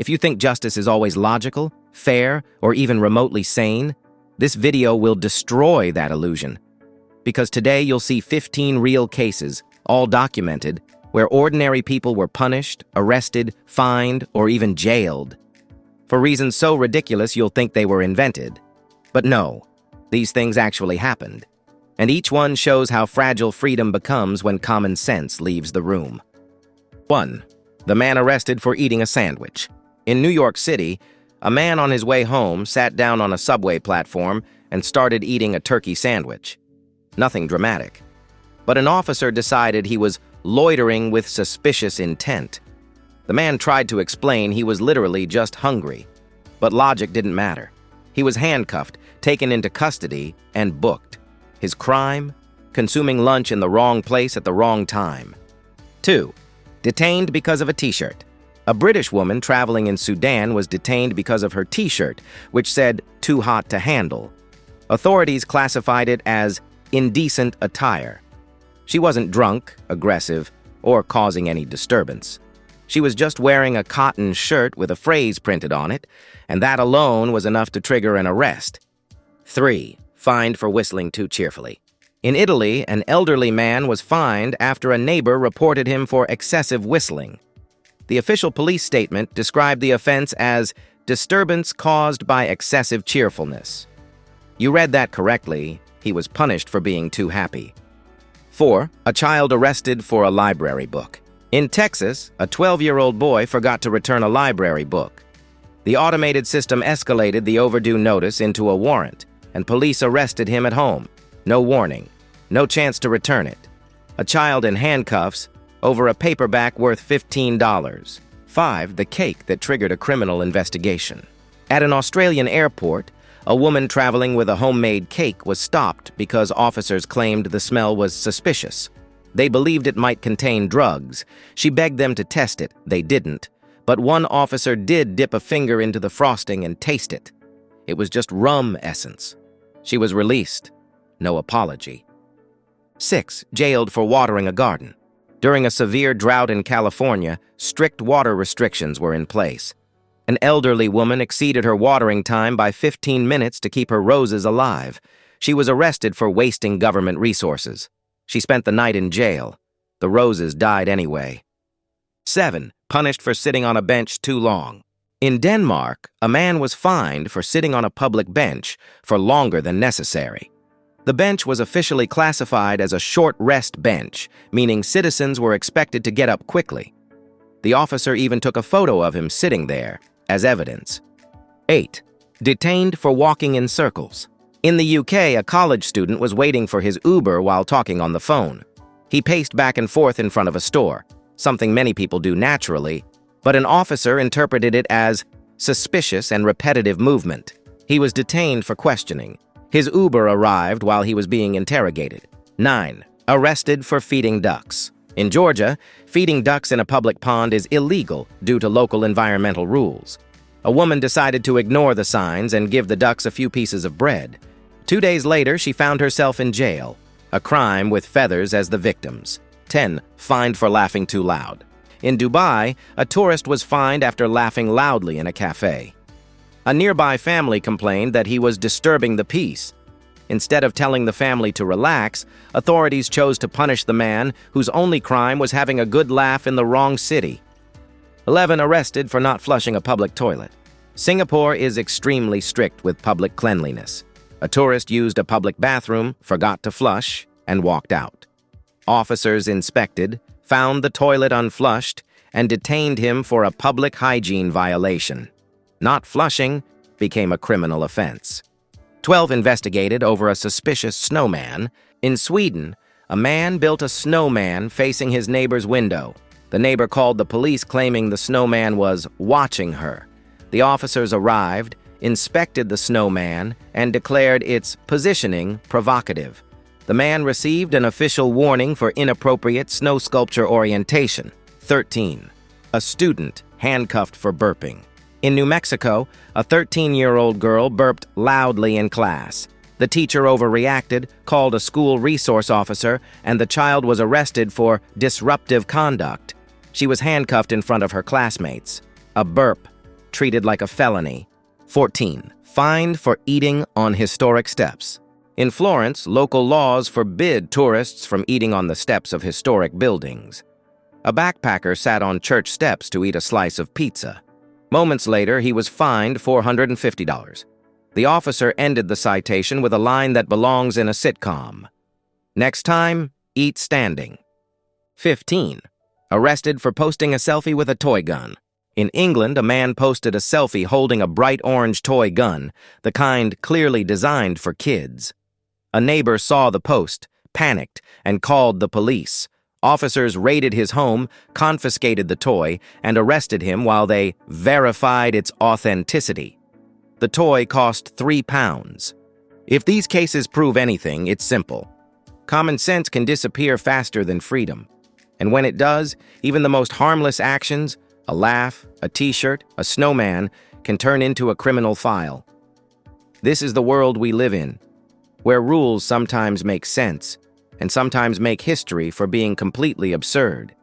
If you think justice is always logical, fair, or even remotely sane, this video will destroy that illusion. Because today you'll see 15 real cases, all documented, where ordinary people were punished, arrested, fined, or even jailed. For reasons so ridiculous you'll think they were invented. But no, these things actually happened. And each one shows how fragile freedom becomes when common sense leaves the room. 1. The man arrested for eating a sandwich. In New York City, a man on his way home sat down on a subway platform and started eating a turkey sandwich. Nothing dramatic. But an officer decided he was loitering with suspicious intent. The man tried to explain he was literally just hungry. But logic didn't matter. He was handcuffed, taken into custody, and booked. His crime? Consuming lunch in the wrong place at the wrong time. 2. Detained because of a t-shirt. A British woman traveling in Sudan was detained because of her t-shirt, which said, "Too hot to handle." Authorities classified it as indecent attire. She wasn't drunk, aggressive, or causing any disturbance. She was just wearing a cotton shirt with a phrase printed on it, and that alone was enough to trigger an arrest. 3. Fined for whistling too cheerfully. In Italy, an elderly man was fined after a neighbor reported him for excessive whistling. The official police statement described the offense as disturbance caused by excessive cheerfulness. You read that correctly. He was punished for being too happy. 4. A child arrested for a library book. In Texas, a 12-year-old boy forgot to return a library book. The automated system escalated the overdue notice into a warrant, and police arrested him at home. No warning, no chance to return it. A child in handcuffs over a paperback worth $15. 5. The cake that triggered a criminal investigation. At an Australian airport, a woman traveling with a homemade cake was stopped because officers claimed the smell was suspicious. They believed it might contain drugs. She begged them to test it. They didn't. But one officer did dip a finger into the frosting and taste it. It was just rum essence. She was released. No apology. 6. Jailed for watering a garden. During a severe drought in California, strict water restrictions were in place. An elderly woman exceeded her watering time by 15 minutes to keep her roses alive. She was arrested for wasting government resources. She spent the night in jail. The roses died anyway. 7. Punished for sitting on a bench too long. In Denmark, a man was fined for sitting on a public bench for longer than necessary. The bench was officially classified as a short rest bench, meaning citizens were expected to get up quickly. The officer even took a photo of him sitting there as evidence. 8. Detained for walking in circles. In the UK, a college student was waiting for his Uber while talking on the phone. He paced back and forth in front of a store, something many people do naturally, but an officer interpreted it as suspicious and repetitive movement. He was detained for questioning. His Uber arrived while he was being interrogated. 9. Arrested for feeding ducks. In Georgia, feeding ducks in a public pond is illegal due to local environmental rules. A woman decided to ignore the signs and give the ducks a few pieces of bread. 2 days later, she found herself in jail, a crime with feathers as the victims. 10. Fined for laughing too loud. In Dubai, a tourist was fined after laughing loudly in a cafe. A nearby family complained that he was disturbing the peace. Instead of telling the family to relax, authorities chose to punish the man whose only crime was having a good laugh in the wrong city. 11. Arrested for not flushing a public toilet. Singapore is extremely strict with public cleanliness. A tourist used a public bathroom, forgot to flush, and walked out. Officers inspected, found the toilet unflushed, and detained him for a public hygiene violation. Not flushing became a criminal offense. 12. Investigated over a suspicious snowman. In Sweden, a man built a snowman facing his neighbor's window. The neighbor called the police claiming the snowman was watching her. The officers arrived, inspected the snowman, and declared its positioning provocative. The man received an official warning for inappropriate snow sculpture orientation. 13. A student handcuffed for burping. In New Mexico, a 13-year-old girl burped loudly in class. The teacher overreacted, called a school resource officer, and the child was arrested for disruptive conduct. She was handcuffed in front of her classmates. A burp treated like a felony. 14. Fined for eating on historic steps. In Florence, local laws forbid tourists from eating on the steps of historic buildings. A backpacker sat on church steps to eat a slice of pizza. Moments later, he was fined $450. The officer ended the citation with a line that belongs in a sitcom. Next time, eat standing. 15. Arrested for posting a selfie with a toy gun. In England, a man posted a selfie holding a bright orange toy gun, the kind clearly designed for kids. A neighbor saw the post, panicked, and called the police. Officers raided his home, confiscated the toy, and arrested him while they verified its authenticity. The toy cost £3. If these cases prove anything, it's simple. Common sense can disappear faster than freedom. And when it does, even the most harmless actions, a laugh, a t-shirt, a snowman, can turn into a criminal file. This is the world we live in, where rules sometimes make sense, and sometimes make history for being completely absurd.